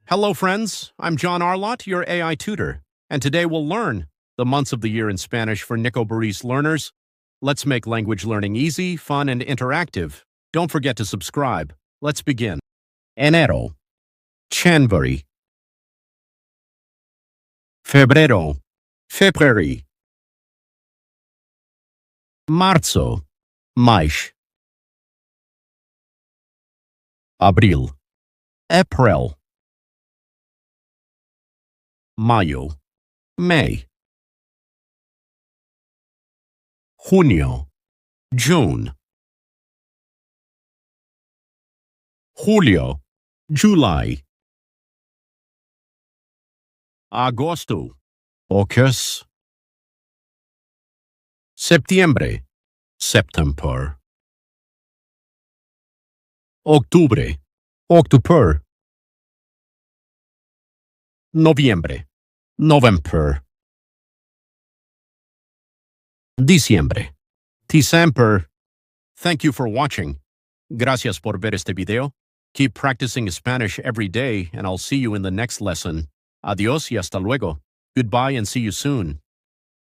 Hello, friends. I'm John Arlott, your AI tutor, and today we'll learn the months of the year in Spanish for Nicobarese learners. Let's make language learning easy, fun, and interactive. Don't forget to subscribe. Let's begin. Enero, January. Febrero, February. Marzo, mais. Abril, April. Mayo, May. Junio, June. Julio, July. Agosto, August. Septiembre, September. Octubre, October. Noviembre, November. Diciembre, December. Thank you for watching. Gracias por ver este video. Keep practicing Spanish every day, and I'll see you in the next lesson. Adiós y hasta luego. Goodbye and see you soon.